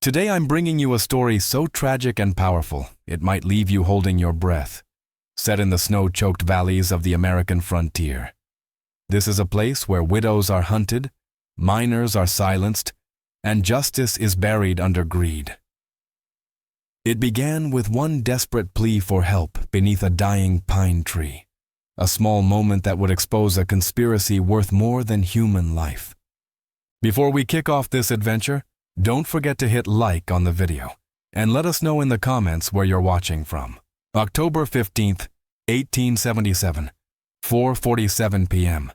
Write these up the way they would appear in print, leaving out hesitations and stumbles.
Today I'm bringing you a story so tragic and powerful, it might leave you holding your breath. Set in the snow-choked valleys of the American frontier. This is a place where widows are hunted, miners are silenced, and justice is buried under greed. It began with one desperate plea for help beneath a dying pine tree, a small moment that would expose a conspiracy worth more than human life. Before we kick off this adventure, don't forget to hit like on the video, and let us know in the comments where you're watching from. October 15th, 1877, 4:47 p.m.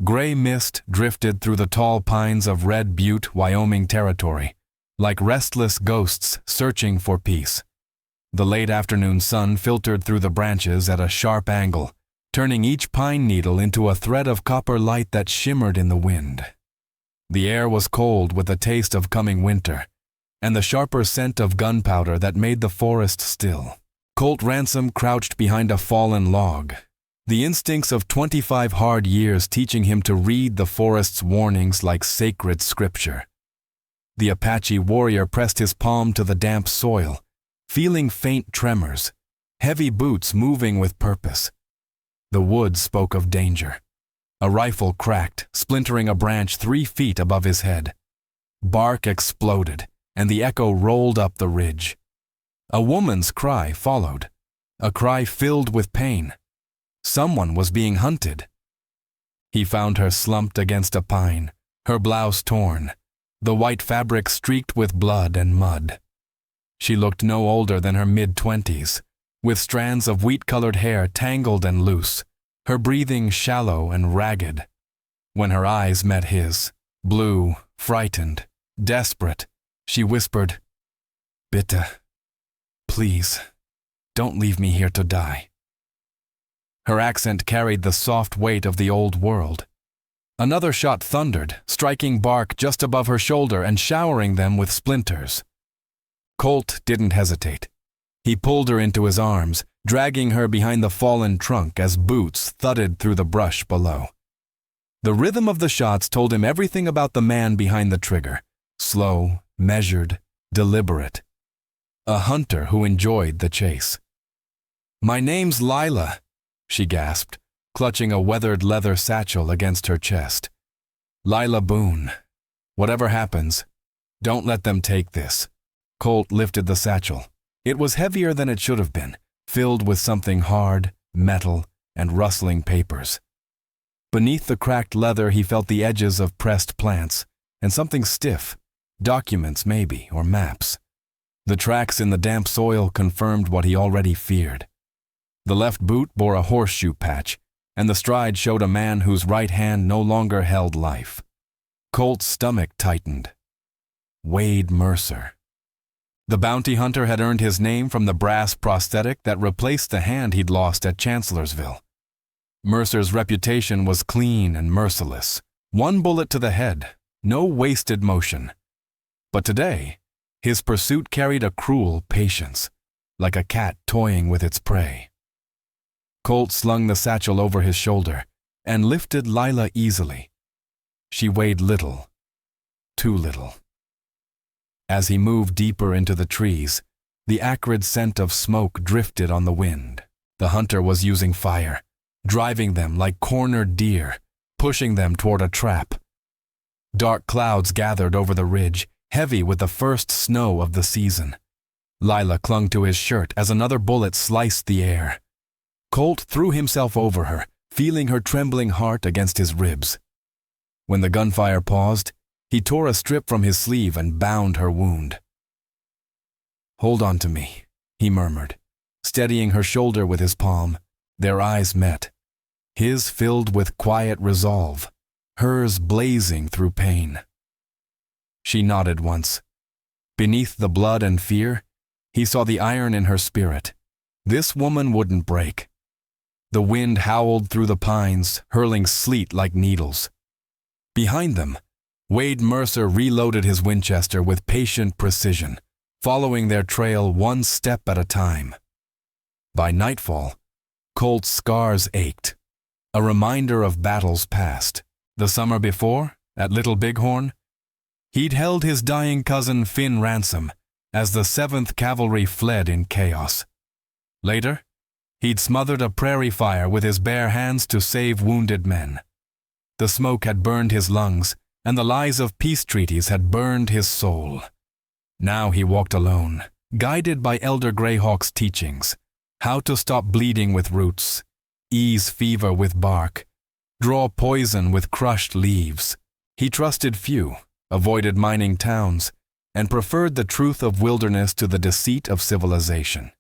Gray mist drifted through the tall pines of Red Butte, Wyoming Territory, like restless ghosts searching for peace. The late afternoon sun filtered through the branches at a sharp angle, turning each pine needle into a thread of copper light that shimmered in the wind. The air was cold with a taste of coming winter, and the sharper scent of gunpowder that made the forest still. Colt Ransom crouched behind a fallen log, the instincts of 25 hard years teaching him to read the forest's warnings like sacred scripture. The Apache warrior pressed his palm to the damp soil, feeling faint tremors, heavy boots moving with purpose. The woods spoke of danger. A rifle cracked, splintering a branch 3 feet above his head. Bark exploded, and the echo rolled up the ridge. A woman's cry followed, a cry filled with pain. Someone was being hunted. He found her slumped against a pine, her blouse torn, the white fabric streaked with blood and mud. She looked no older than her mid-20s, with strands of wheat-colored hair tangled and loose, her breathing shallow and ragged. When her eyes met his, blue, frightened, desperate, she whispered, "Bitte, please, don't leave me here to die." Her accent carried the soft weight of the old world. Another shot thundered, striking bark just above her shoulder and showering them with splinters. Colt didn't hesitate. He pulled her into his arms, dragging her behind the fallen trunk as boots thudded through the brush below. The rhythm of the shots told him everything about the man behind the trigger. Slow, measured, deliberate. A hunter who enjoyed the chase. "My name's Lila," she gasped, clutching a weathered leather satchel against her chest. "Lila Boone. Whatever happens, don't let them take this." Colt lifted the satchel. It was heavier than it should have been, filled with something hard, metal, and rustling papers. Beneath the cracked leather he felt the edges of pressed plants, and something stiff, documents maybe, or maps. The tracks in the damp soil confirmed what he already feared. The left boot bore a horseshoe patch, and the stride showed a man whose right hand no longer held life. Colt's stomach tightened. Wade Mercer. The bounty hunter had earned his name from the brass prosthetic that replaced the hand he'd lost at Chancellorsville. Mercer's reputation was clean and merciless. One bullet to the head, no wasted motion. But today, his pursuit carried a cruel patience, like a cat toying with its prey. Colt slung the satchel over his shoulder and lifted Lila easily. She weighed little, too little. As he moved deeper into the trees, the acrid scent of smoke drifted on the wind. The hunter was using fire, driving them like cornered deer, pushing them toward a trap. Dark clouds gathered over the ridge, heavy with the first snow of the season. Lila clung to his shirt as another bullet sliced the air. Colt threw himself over her, feeling her trembling heart against his ribs. When the gunfire paused, he tore a strip from his sleeve and bound her wound. "Hold on to me," he murmured, steadying her shoulder with his palm. Their eyes met, his filled with quiet resolve, hers blazing through pain. She nodded once. Beneath the blood and fear, he saw the iron in her spirit. This woman wouldn't break. The wind howled through the pines, hurling sleet like needles. Behind them, Wade Mercer reloaded his Winchester with patient precision, following their trail one step at a time. By nightfall, Colt's scars ached, a reminder of battles past. The summer before, at Little Bighorn, He'd held his dying cousin Finn ransom as the 7th Cavalry fled in chaos. Later, he'd smothered a prairie fire with his bare hands to save wounded men. The smoke had burned his lungs, and the lies of peace treaties had burned his soul. Now he walked alone, guided by Elder Greyhawk's teachings: how to stop bleeding with roots, ease fever with bark, draw poison with crushed leaves. He trusted few, avoided mining towns, and preferred the truth of wilderness to the deceit of civilization.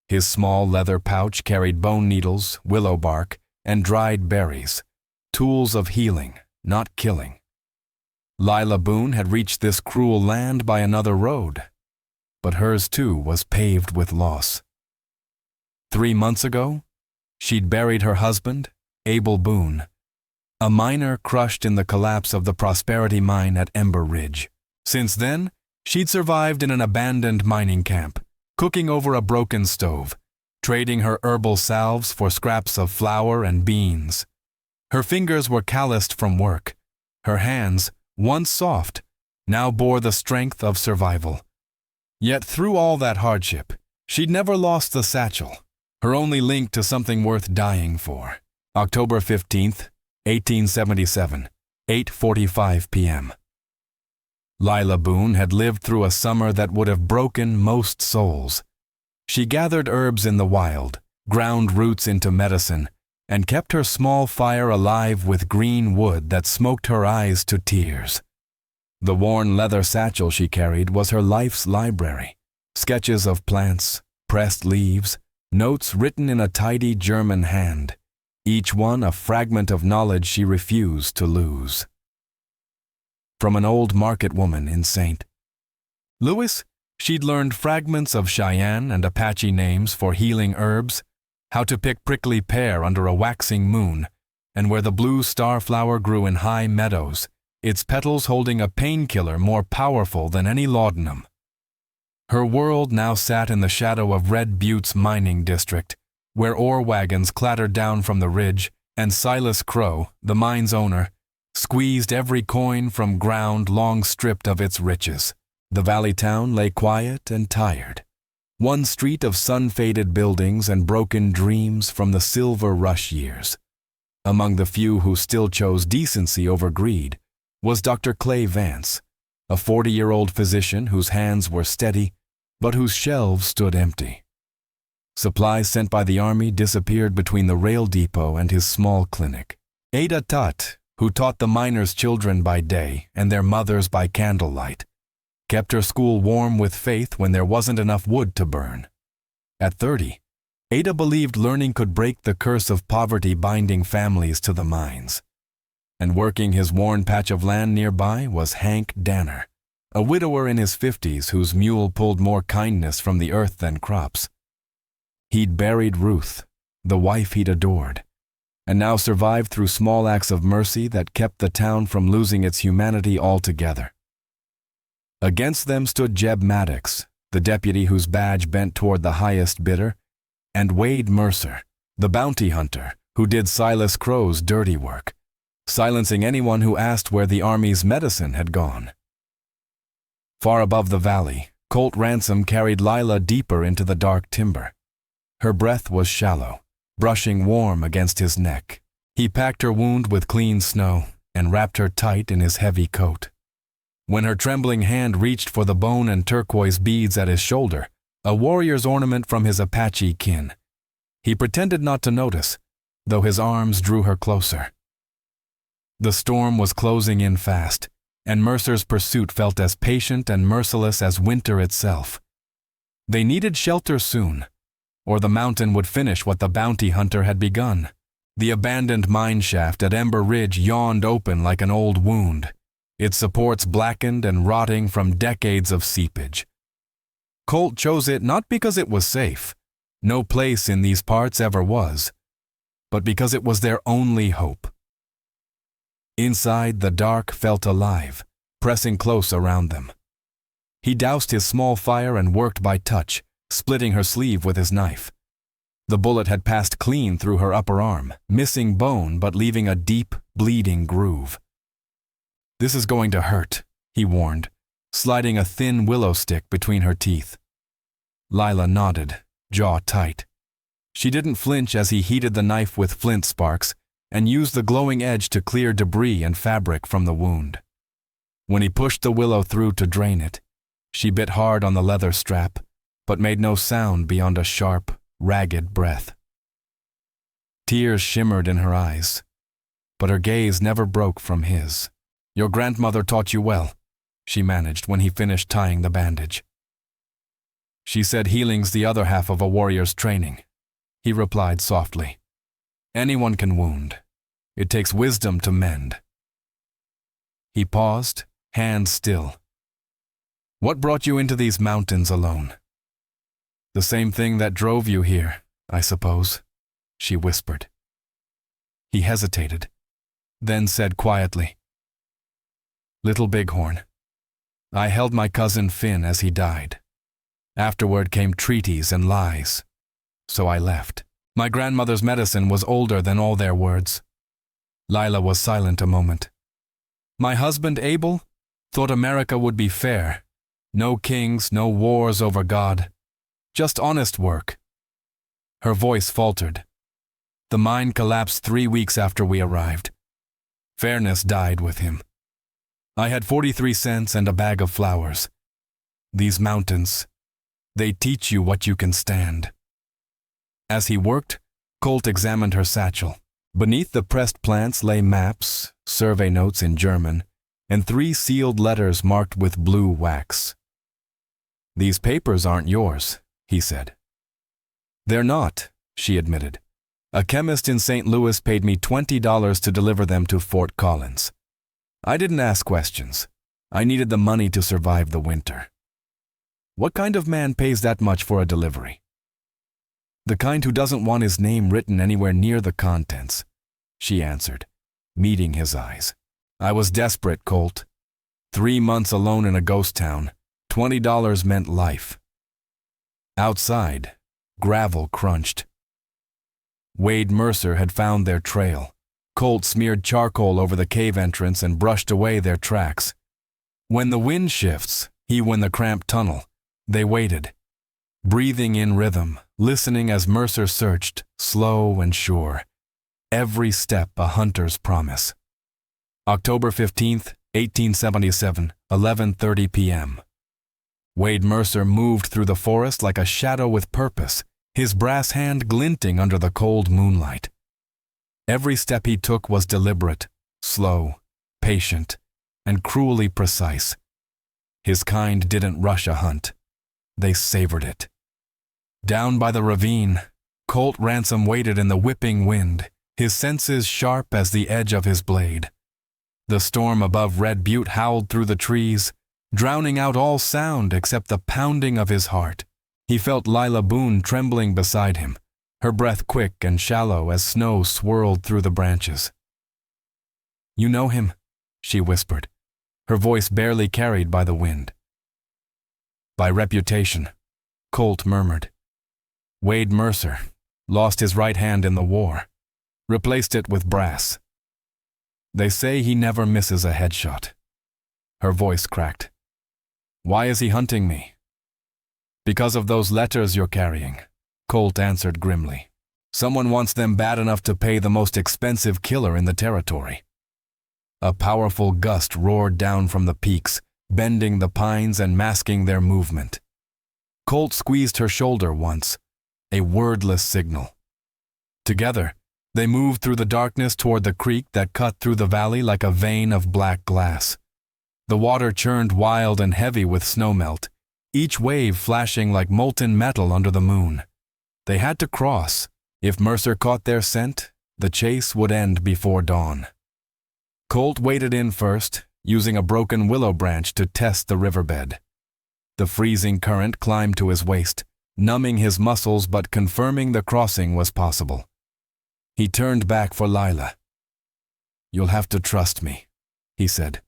His small leather pouch carried bone needles, willow bark, and dried berries, tools of healing, not killing. Lila Boone had reached this cruel land by another road, but hers too was paved with loss. 3 months ago, she'd buried her husband, Abel Boone, a miner crushed in the collapse of the Prosperity mine at Ember Ridge. Since then, she'd survived in an abandoned mining camp, cooking over a broken stove, trading her herbal salves for scraps of flour and beans. Her fingers were calloused from work. Her hands, once soft, now bore the strength of survival. Yet through all that hardship, she'd never lost the satchel, her only link to something worth dying for. October 15th, 1877, 8:45 p.m. Lila Boone had lived through a summer that would have broken most souls. She gathered herbs in the wild, ground roots into medicine, and kept her small fire alive with green wood that smoked her eyes to tears. The worn leather satchel she carried was her life's library: sketches of plants, pressed leaves, notes written in a tidy German hand, each one a fragment of knowledge she refused to lose. From an old market woman in St. Louis, she'd learned fragments of Cheyenne and Apache names for healing herbs, how to pick prickly pear under a waxing moon, and where the blue starflower grew in high meadows, its petals holding a painkiller more powerful than any laudanum. Her world now sat in the shadow of Red Butte's mining district, where ore wagons clattered down from the ridge, and Silas Crow, the mine's owner, squeezed every coin from ground long stripped of its riches. The valley town lay quiet and tired, one street of sun-faded buildings and broken dreams from the silver rush years. Among the few who still chose decency over greed was Dr. Clay Vance, a 40-year-old physician whose hands were steady, but whose shelves stood empty. Supplies sent by the army disappeared between the rail depot and his small clinic. Ada Tutt, who taught the miners' children by day and their mothers by candlelight, kept her school warm with faith when there wasn't enough wood to burn. At 30, Ada believed learning could break the curse of poverty binding families to the mines. And working his worn patch of land nearby was Hank Danner, a widower in his 50s whose mule pulled more kindness from the earth than crops. He'd buried Ruth, the wife he'd adored, and now survived through small acts of mercy that kept the town from losing its humanity altogether. Against them stood Jeb Maddox, the deputy whose badge bent toward the highest bidder, and Wade Mercer, the bounty hunter who did Silas Crow's dirty work, silencing anyone who asked where the army's medicine had gone. Far above the valley, Colt Ransom carried Lila deeper into the dark timber. Her breath was shallow, brushing warm against his neck. He packed her wound with clean snow and wrapped her tight in his heavy coat. When her trembling hand reached for the bone and turquoise beads at his shoulder, a warrior's ornament from his Apache kin, he pretended not to notice, though his arms drew her closer. The storm was closing in fast, and Mercer's pursuit felt as patient and merciless as winter itself. They needed shelter soon, or the mountain would finish what the bounty hunter had begun. The abandoned mine shaft at Ember Ridge yawned open like an old wound, its supports blackened and rotting from decades of seepage. Colt chose it not because it was safe, no place in these parts ever was, but because it was their only hope. Inside, the dark felt alive, pressing close around them. He doused his small fire and worked by touch, splitting her sleeve with his knife. The bullet had passed clean through her upper arm, missing bone but leaving a deep, bleeding groove. "This is going to hurt," he warned, sliding a thin willow stick between her teeth. Lila nodded, jaw tight. She didn't flinch as he heated the knife with flint sparks and used the glowing edge to clear debris and fabric from the wound. When he pushed the willow through to drain it, she bit hard on the leather strap, but made no sound beyond a sharp, ragged breath. Tears shimmered in her eyes, but her gaze never broke from his. "Your grandmother taught you well," she managed when he finished tying the bandage. "She said healing's the other half of a warrior's training," he replied softly. "Anyone can wound. It takes wisdom to mend." He paused, hands still. "What brought you into these mountains alone?" "The same thing that drove you here, I suppose," she whispered. He hesitated, then said quietly, "Little Bighorn, I held my cousin Finn as he died. Afterward came treaties and lies, so I left. My grandmother's medicine was older than all their words." Lila was silent a moment. "My husband Abel thought America would be fair. No kings, no wars over God. Just honest work." Her voice faltered. "The mine collapsed 3 weeks after we arrived. Fairness died with him. I had 43 cents and a bag of flowers. These mountains, they teach you what you can stand." As he worked, Colt examined her satchel. Beneath the pressed plants lay maps, survey notes in German, and 3 sealed letters marked with blue wax. "These papers aren't yours," he said. "They're not," she admitted. "A chemist in St. Louis paid me $20 to deliver them to Fort Collins. I didn't ask questions. I needed the money to survive the winter." "What kind of man pays that much for a delivery?" "The kind who doesn't want his name written anywhere near the contents," she answered, meeting his eyes. "I was desperate, Colt. 3 months alone in a ghost town. $20 meant life." Outside, gravel crunched. Wade Mercer had found their trail. Colt smeared charcoal over the cave entrance and brushed away their tracks. When the wind shifts, he won the cramped tunnel. They waited, breathing in rhythm, listening as Mercer searched, slow and sure. Every step a hunter's promise. October 15th, 1877, 11:30 p.m. Wade Mercer moved through the forest like a shadow with purpose, his brass hand glinting under the cold moonlight. Every step he took was deliberate, slow, patient, and cruelly precise. His kind didn't rush a hunt. They savored it. Down by the ravine, Colt Ransom waited in the whipping wind, his senses sharp as the edge of his blade. The storm above Red Butte howled through the trees, drowning out all sound except the pounding of his heart. He felt Lila Boone trembling beside him, her breath quick and shallow as snow swirled through the branches. "You know him," she whispered, her voice barely carried by the wind. "By reputation," Colt murmured. "Wade Mercer lost his right hand in the war, replaced it with brass. They say he never misses a headshot." Her voice cracked. "Why is he hunting me?" "Because of those letters you're carrying," Colt answered grimly. "Someone wants them bad enough to pay the most expensive killer in the territory." A powerful gust roared down from the peaks, bending the pines and masking their movement. Colt squeezed her shoulder once, a wordless signal. Together, they moved through the darkness toward the creek that cut through the valley like a vein of black glass. The water churned wild and heavy with snowmelt, each wave flashing like molten metal under the moon. They had to cross. If Mercer caught their scent, the chase would end before dawn. Colt waded in first, using a broken willow branch to test the riverbed. The freezing current climbed to his waist, numbing his muscles but confirming the crossing was possible. He turned back for Lila. "You'll have to trust me," he said,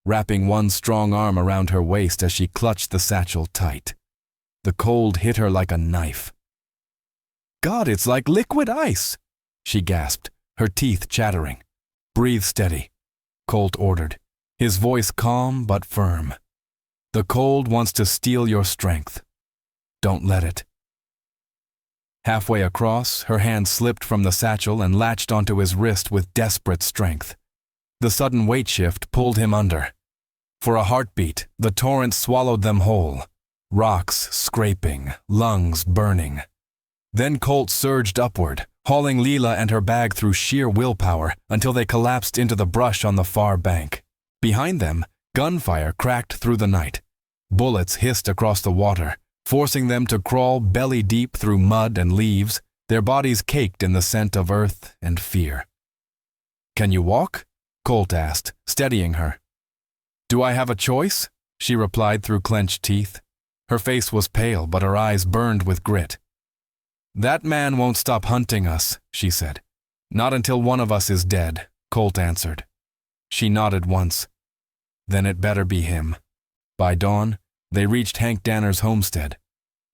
wrapping one strong arm around her waist as she clutched the satchel tight. The cold hit her like a knife. "God, it's like liquid ice," she gasped, her teeth chattering. "Breathe steady," Colt ordered, his voice calm but firm. The cold wants to steal your strength. Don't let it. Halfway across, her hand slipped from the satchel and latched onto his wrist with desperate strength. The sudden weight shift pulled him under. For a heartbeat, the torrent swallowed them whole, rocks scraping, lungs burning. Then Colt surged upward, hauling Lila and her bag through sheer willpower until they collapsed into the brush on the far bank. Behind them, gunfire cracked through the night. Bullets hissed across the water, forcing them to crawl belly deep through mud and leaves, their bodies caked in the scent of earth and fear. "Can you walk?" Colt asked, steadying her. "Do I have a choice?" she replied through clenched teeth. Her face was pale, but her eyes burned with grit. "That man won't stop hunting us," she said. "Not until one of us is dead," Colt answered. She nodded once. Then it better be him. By dawn, they reached Hank Danner's homestead,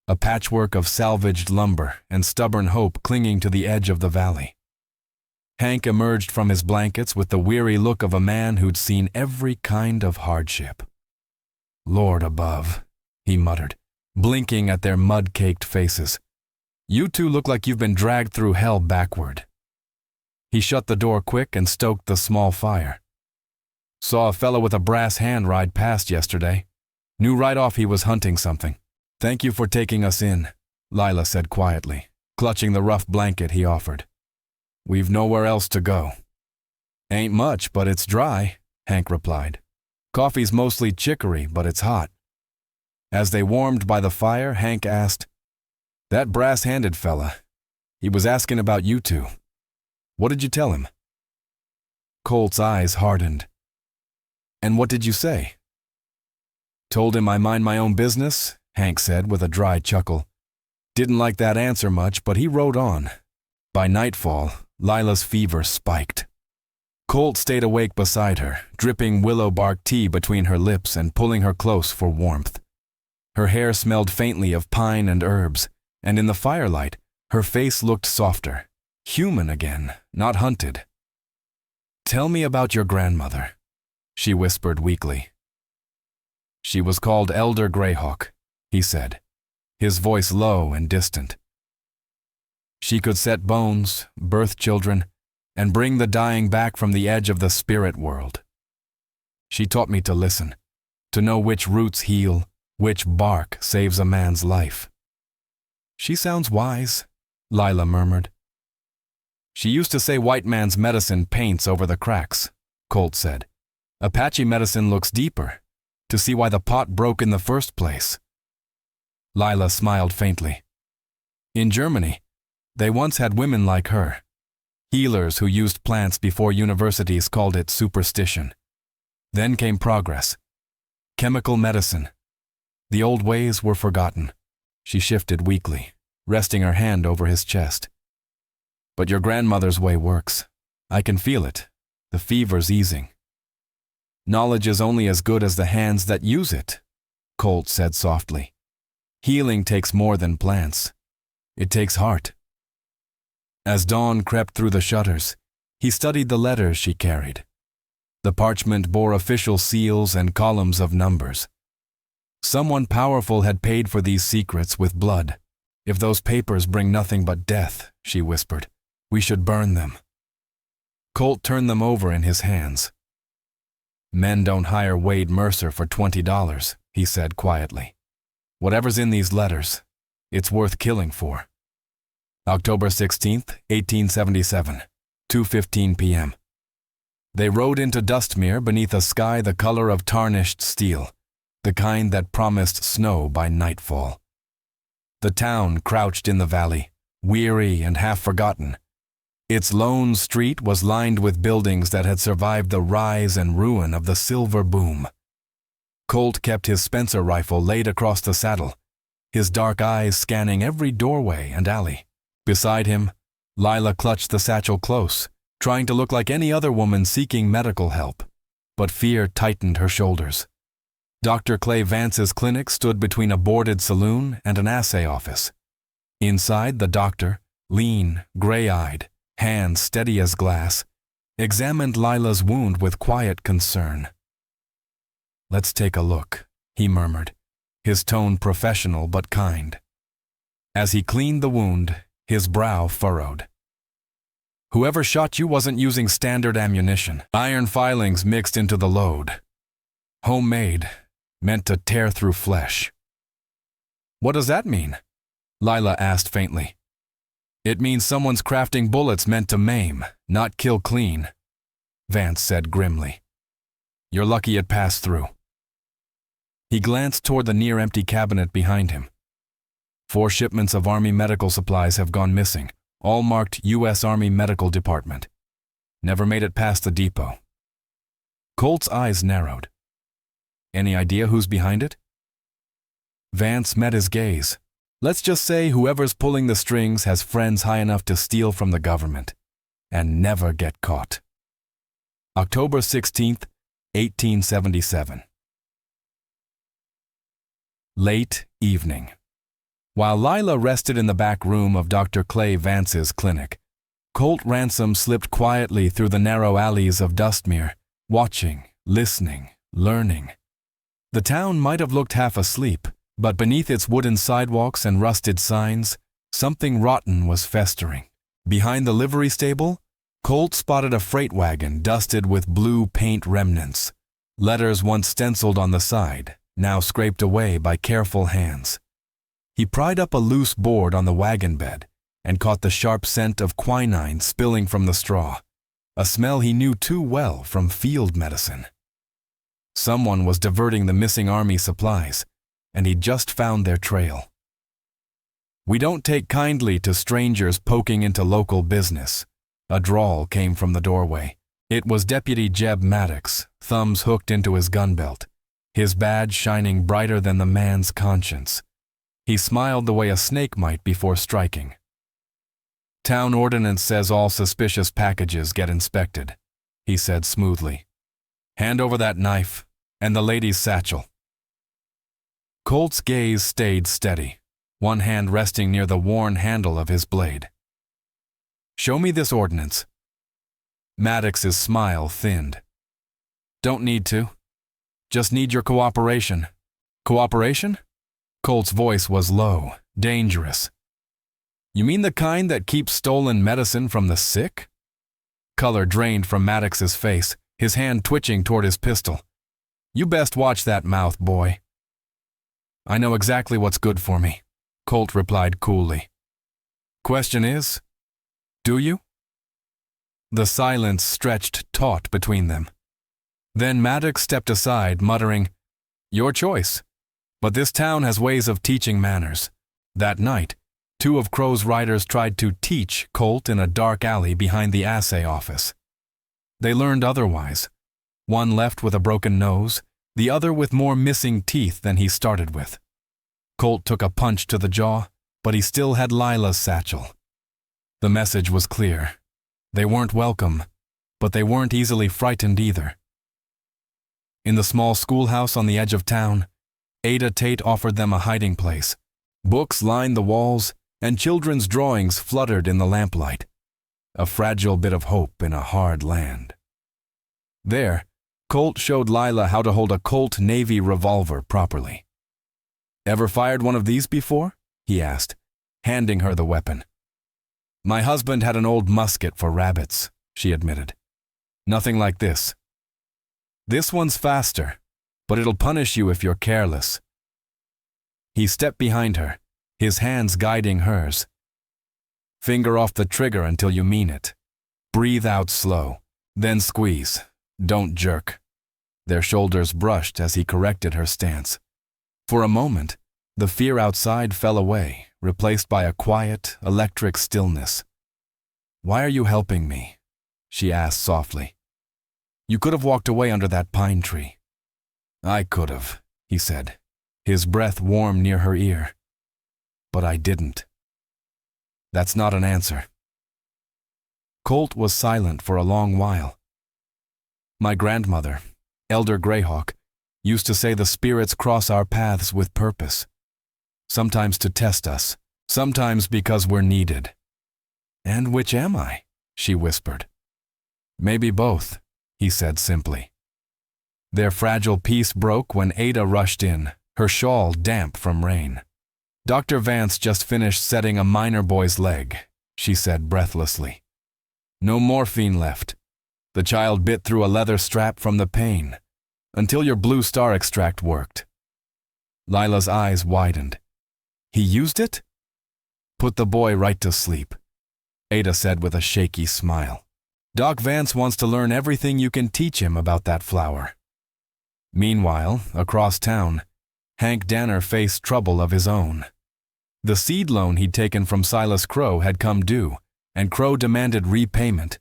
a patchwork of salvaged lumber and stubborn hope clinging to the edge of the valley. Hank emerged from his blankets with the weary look of a man who'd seen every kind of hardship. "Lord above," he muttered, blinking at their mud-caked faces. "You two look like you've been dragged through hell backward." He shut the door quick and stoked the small fire. "Saw a fellow with a brass hand ride past yesterday. Knew right off he was hunting something." "Thank you for taking us in," Lila said quietly, clutching the rough blanket he offered. "We've nowhere else to go." "Ain't much, but it's dry," Hank replied. "Coffee's mostly chicory, but it's hot." As they warmed by the fire, Hank asked, "That brass-handed fella, he was asking about you two. What did you tell him?" Colt's eyes hardened. "And what did you say?" "Told him I mind my own business," Hank said with a dry chuckle. Didn't like that answer much, but he rode on. By nightfall, Lila's fever spiked. Colt stayed awake beside her, dripping willow bark tea between her lips and pulling her close for warmth. Her hair smelled faintly of pine and herbs, and in the firelight, her face looked softer, human again, not hunted. "Tell me about your grandmother," she whispered weakly. "She was called Elder Greyhawk," he said, his voice low and distant. "She could set bones, birth children, and bring the dying back from the edge of the spirit world. She taught me to listen, to know which roots heal, which bark saves a man's life." "She sounds wise," Lila murmured. "She used to say white man's medicine paints over the cracks," Colt said. "Apache medicine looks deeper, to see why the pot broke in the first place." Lila smiled faintly. "In Germany, they once had women like her, healers who used plants before universities called it superstition. Then came progress, chemical medicine. The old ways were forgotten." She shifted weakly, resting her hand over his chest. "But your grandmother's way works. I can feel it. The fever's easing." "Knowledge is only as good as the hands that use it," Colt said softly. "Healing takes more than plants. It takes heart." As dawn crept through the shutters, he studied the letters she carried. The parchment bore official seals and columns of numbers. Someone powerful had paid for these secrets with blood. "If those papers bring nothing but death," she whispered, "we should burn them." Colt turned them over in his hands. "Men don't hire Wade Mercer for $20, he said quietly. "Whatever's in these letters, it's worth killing for." October 16th, 1877, 2:15 p.m. They rode into Dustmere beneath a sky the color of tarnished steel, the kind that promised snow by nightfall. The town crouched in the valley, weary and half forgotten. Its lone street was lined with buildings that had survived the rise and ruin of the silver boom. Colt kept his Spencer rifle laid across the saddle, his dark eyes scanning every doorway and alley. Beside him, Lila clutched the satchel close, trying to look like any other woman seeking medical help, but fear tightened her shoulders. Dr. Clay Vance's clinic stood between a boarded saloon and an assay office. Inside, the doctor, lean, gray-eyed, hands steady as glass, examined Lila's wound with quiet concern. Let's take a look, he murmured, his tone professional but kind. As he cleaned the wound, his brow furrowed. Whoever shot you wasn't using standard ammunition. Iron filings mixed into the load. Homemade, meant to tear through flesh. What does that mean? Lila asked faintly. It means someone's crafting bullets meant to maim, not kill clean, Vance said grimly. You're lucky it passed through. He glanced toward the near-empty cabinet behind him. 4 shipments of Army medical supplies have gone missing, all marked U.S. Army Medical Department. Never made it past the depot. Colt's eyes narrowed. Any idea who's behind it? Vance met his gaze. Let's just say whoever's pulling the strings has friends high enough to steal from the government and never get caught. October 16th, 1877. Late evening. While Lila rested in the back room of Dr. Clay Vance's clinic, Colt Ransom slipped quietly through the narrow alleys of Dustmere, watching, listening, learning. The town might have looked half asleep, but beneath its wooden sidewalks and rusted signs, something rotten was festering. Behind the livery stable, Colt spotted a freight wagon dusted with blue paint remnants. Letters once stenciled on the side, now scraped away by careful hands. He pried up a loose board on the wagon bed and caught the sharp scent of quinine spilling from the straw, a smell he knew too well from field medicine. Someone was diverting the missing Army supplies, and he'd just found their trail. We don't take kindly to strangers poking into local business. A drawl came from the doorway. It was Deputy Jeb Maddox, thumbs hooked into his gun belt, his badge shining brighter than the man's conscience. He smiled the way a snake might before striking. Town ordinance says all suspicious packages get inspected, he said smoothly. Hand over that knife and the lady's satchel. Colt's gaze stayed steady, one hand resting near the worn handle of his blade. Show me this ordinance. Maddox's smile thinned. Don't need to. Just need your cooperation. Cooperation? Colt's voice was low, dangerous. You mean the kind that keeps stolen medicine from the sick? Color drained from Maddox's face, his hand twitching toward his pistol. You best watch that mouth, boy. I know exactly what's good for me, Colt replied coolly. Question is, do you? The silence stretched taut between them. Then Maddox stepped aside, muttering, Your choice. But this town has ways of teaching manners. That night, 2 of Crow's riders tried to teach Colt in a dark alley behind the assay office. They learned otherwise. One left with a broken nose, the other with more missing teeth than he started with. Colt took a punch to the jaw, but he still had Lila's satchel. The message was clear. They weren't welcome, but they weren't easily frightened either. In the small schoolhouse on the edge of town, Ada Tate offered them a hiding place. Books lined the walls, and children's drawings fluttered in the lamplight. A fragile bit of hope in a hard land. There, Colt showed Lila how to hold a Colt Navy revolver properly. Ever fired one of these before? He asked, handing her the weapon. My husband had an old musket for rabbits, she admitted. Nothing like this. This one's faster, but it'll punish you if you're careless. He stepped behind her, his hands guiding hers. Finger off the trigger until you mean it. Breathe out slow, then squeeze. Don't jerk. Their shoulders brushed as he corrected her stance. For a moment, the fear outside fell away, replaced by a quiet, electric stillness. Why are you helping me? She asked softly. You could have walked away under that pine tree. I could have, he said, his breath warm near her ear. But I didn't. That's not an answer. Colt was silent for a long while. My grandmother, Elder Greyhawk, used to say the spirits cross our paths with purpose. Sometimes to test us, sometimes because we're needed. And which am I? She whispered. Maybe both, he said simply. Their fragile peace broke when Ada rushed in, her shawl damp from rain. "Dr. Vance just finished setting a minor boy's leg," she said breathlessly. "No morphine left. The child bit through a leather strap from the pain, until your blue star extract worked." Lila's eyes widened. "He used it?" "Put the boy right to sleep," Ada said with a shaky smile. "Doc Vance wants to learn everything you can teach him about that flower." Meanwhile, across town, Hank Danner faced trouble of his own. The seed loan he'd taken from Silas Crow had come due, and Crow demanded repayment,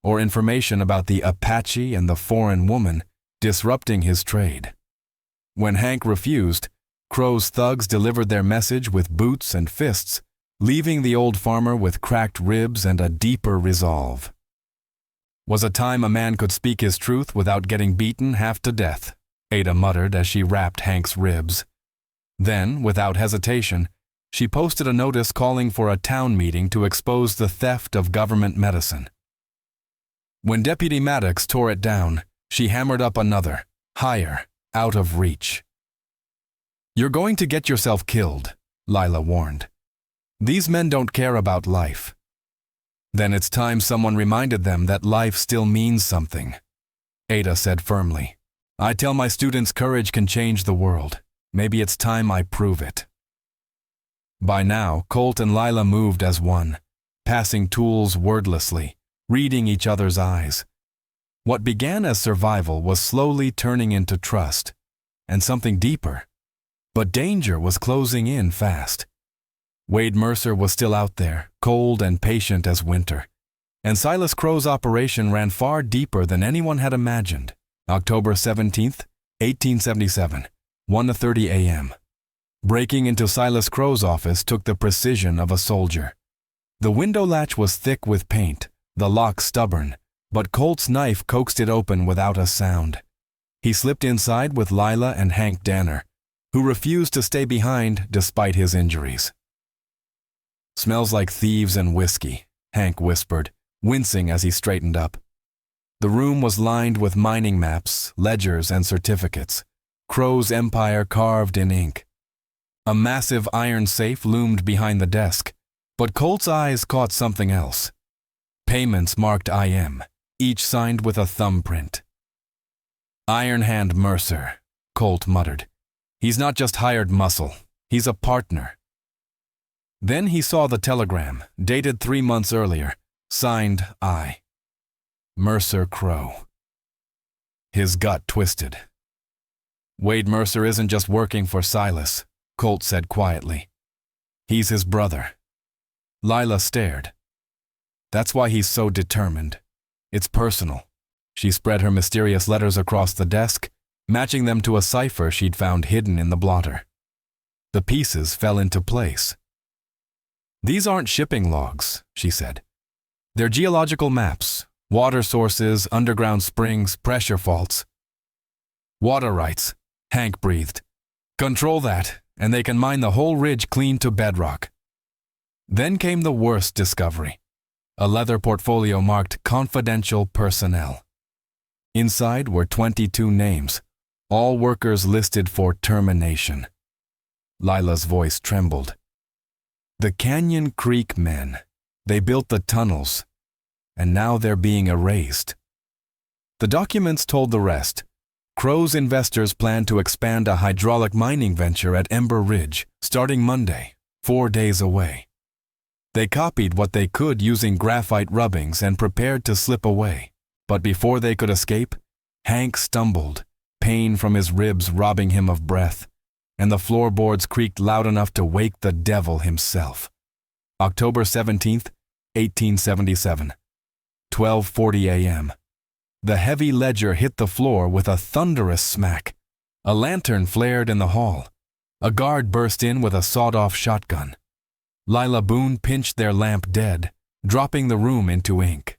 or information about the Apache and the foreign woman disrupting his trade. When Hank refused, Crow's thugs delivered their message with boots and fists, leaving the old farmer with cracked ribs and a deeper resolve. "Was a time a man could speak his truth without getting beaten half to death," Ada muttered as she wrapped Hank's ribs. Then, without hesitation, she posted a notice calling for a town meeting to expose the theft of government medicine. When Deputy Maddox tore it down, she hammered up another, higher, out of reach. "You're going to get yourself killed," Lila warned. "These men don't care about life." "Then it's time someone reminded them that life still means something," Ada said firmly. "I tell my students courage can change the world. Maybe it's time I prove it." By now, Colt and Lila moved as one, passing tools wordlessly, reading each other's eyes. What began as survival was slowly turning into trust, and something deeper. But danger was closing in fast. Wade Mercer was still out there, cold and patient as winter, and Silas Crow's operation ran far deeper than anyone had imagined. October 17th, 1877, 1:30 a.m. Breaking into Silas Crow's office took the precision of a soldier. The window latch was thick with paint, the lock stubborn, but Colt's knife coaxed it open without a sound. He slipped inside with Lila and Hank Danner, who refused to stay behind despite his injuries. "Smells like thieves and whiskey," Hank whispered, wincing as he straightened up. The room was lined with mining maps, ledgers, and certificates, Crow's empire carved in ink. A massive iron safe loomed behind the desk, but Colt's eyes caught something else. Payments marked IM, each signed with a thumbprint. "Iron Hand Mercer," Colt muttered. "He's not just hired muscle, he's a partner." Then he saw the telegram, dated 3 months earlier, signed I. Mercer Crow. His gut twisted. "Wade Mercer isn't just working for Silas," Colt said quietly. "He's his brother." Lila stared. "That's why he's so determined. It's personal." She spread her mysterious letters across the desk, matching them to a cipher she'd found hidden in the blotter. The pieces fell into place. "These aren't shipping logs," she said. "They're geological maps, water sources, underground springs, pressure faults." "Water rights," Hank breathed. "Control that, and they can mine the whole ridge clean to bedrock." Then came the worst discovery. A leather portfolio marked Confidential Personnel. Inside were 22 names, all workers listed for termination. Lila's voice trembled. "The Canyon Creek men. They built the tunnels, and now they're being erased." The documents told the rest. Crow's investors plan to expand a hydraulic mining venture at Ember Ridge, starting Monday, 4 days away. They copied what they could using graphite rubbings and prepared to slip away. But before they could escape, Hank stumbled, pain from his ribs robbing him of breath, and the floorboards creaked loud enough to wake the devil himself. October 17th, 1877, 12:40 a.m. The heavy ledger hit the floor with a thunderous smack. A lantern flared in the hall. A guard burst in with a sawed-off shotgun. Lila Boone pinched their lamp dead, dropping the room into ink.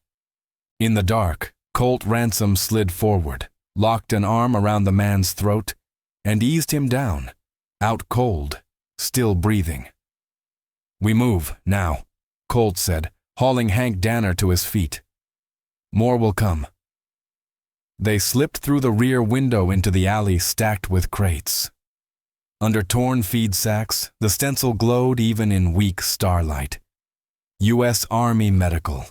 In the dark, Colt Ransom slid forward, locked an arm around the man's throat, and eased him down, out cold, still breathing. "We move, now," Colt said, hauling Hank Danner to his feet. "More will come." They slipped through the rear window into the alley stacked with crates. Under torn feed sacks, the stencil glowed even in weak starlight. U.S. Army Medical.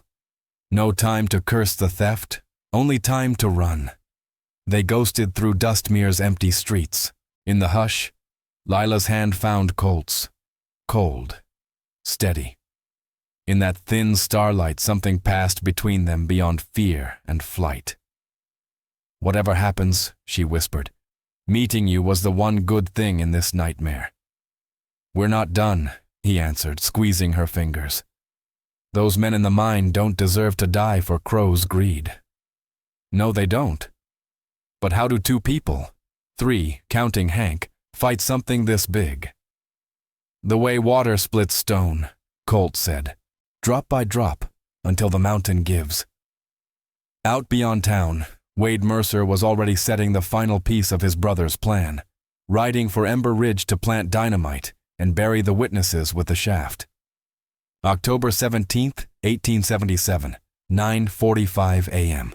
No time to curse the theft, only time to run. They ghosted through Dustmere's empty streets. In the hush, Lila's hand found Colt's. Cold. Steady. In that thin starlight, something passed between them beyond fear and flight. "Whatever happens," she whispered, "meeting you was the one good thing in this nightmare." "We're not done," he answered, squeezing her fingers. "Those men in the mine don't deserve to die for Crow's greed." "No, they don't. But how do two people, 3, counting Hank, fight something this big?" "The way water splits stone," Colt said, "drop by drop, until the mountain gives." Out beyond town, Wade Mercer was already setting the final piece of his brother's plan, riding for Ember Ridge to plant dynamite and bury the witnesses with the shaft. October 17th, 1877, 9:45 a.m.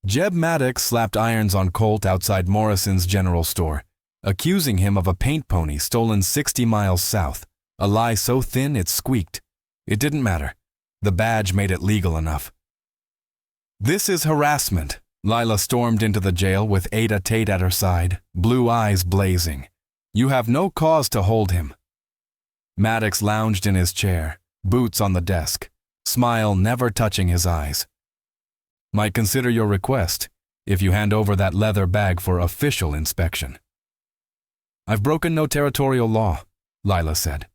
Jeb Maddox slapped irons on Colt outside Morrison's general store, accusing him of a paint pony stolen 60 miles south, a lie so thin it squeaked. It didn't matter. The badge made it legal enough. "This is harassment," Lila stormed into the jail with Ada Tate at her side, blue eyes blazing. "You have no cause to hold him." Maddox lounged in his chair, boots on the desk, smile never touching his eyes. "Might consider your request, if you hand over that leather bag for official inspection." "I've broken no territorial law," Lila said.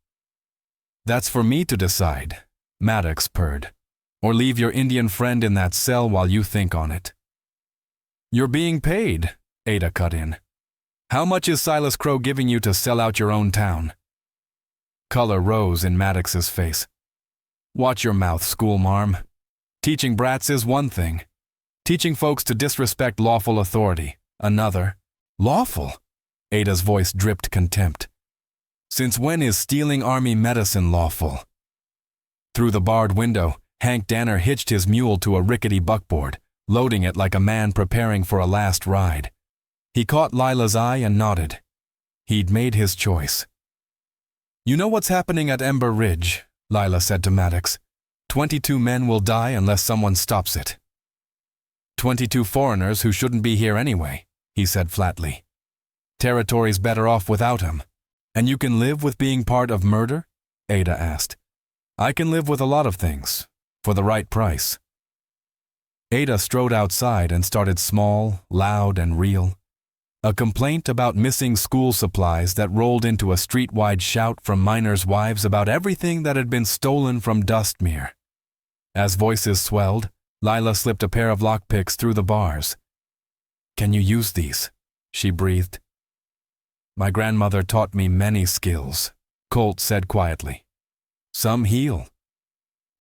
"That's for me to decide," Maddox purred. "Or leave your Indian friend in that cell while you think on it." "You're being paid," Ada cut in. "How much is Silas Crow giving you to sell out your own town?" Color rose in Maddox's face. "Watch your mouth, schoolmarm. Teaching brats is one thing. Teaching folks to disrespect lawful authority, another." "Lawful?" Ada's voice dripped contempt. "Since when is stealing army medicine lawful?" Through the barred window, Hank Danner hitched his mule to a rickety buckboard, loading it like a man preparing for a last ride. He caught Lila's eye and nodded. He'd made his choice. "You know what's happening at Ember Ridge," Lila said to Maddox. 22 men will die unless someone stops it." 22 foreigners who shouldn't be here anyway, he said flatly. "Territory's better off without him. And you can live with being part of murder?" Ada asked. "I can live with a lot of things, for the right price." Ada strode outside and started small, loud, and real. A complaint about missing school supplies that rolled into a street-wide shout from miners' wives about everything that had been stolen from Dustmere. As voices swelled, Lila slipped a pair of lockpicks through the bars. "Can you use these?" she breathed. "My grandmother taught me many skills," Colt said quietly. "Some heal.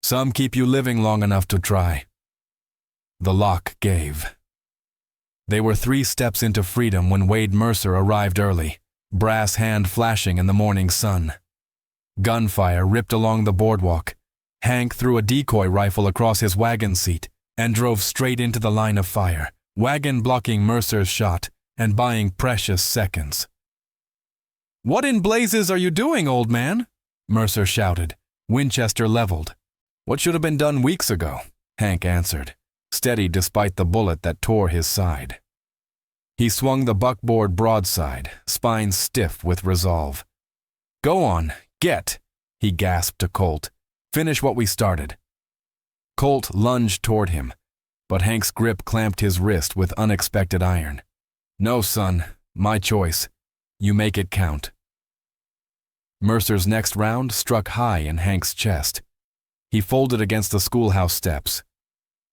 Some keep you living long enough to try." The lock gave. They were 3 steps into freedom when Wade Mercer arrived early, brass hand flashing in the morning sun. Gunfire ripped along the boardwalk. Hank threw a decoy rifle across his wagon seat and drove straight into the line of fire, wagon blocking Mercer's shot and buying precious seconds. "What in blazes are you doing, old man?" Mercer shouted, Winchester leveled. "What should have been done weeks ago," Hank answered, steady despite the bullet that tore his side. He swung the buckboard broadside, spine stiff with resolve. "Go on, get," he gasped to Colt. "Finish what we started." Colt lunged toward him, but Hank's grip clamped his wrist with unexpected iron. "No, son, my choice. You make it count." Mercer's next round struck high in Hank's chest. He folded against the schoolhouse steps.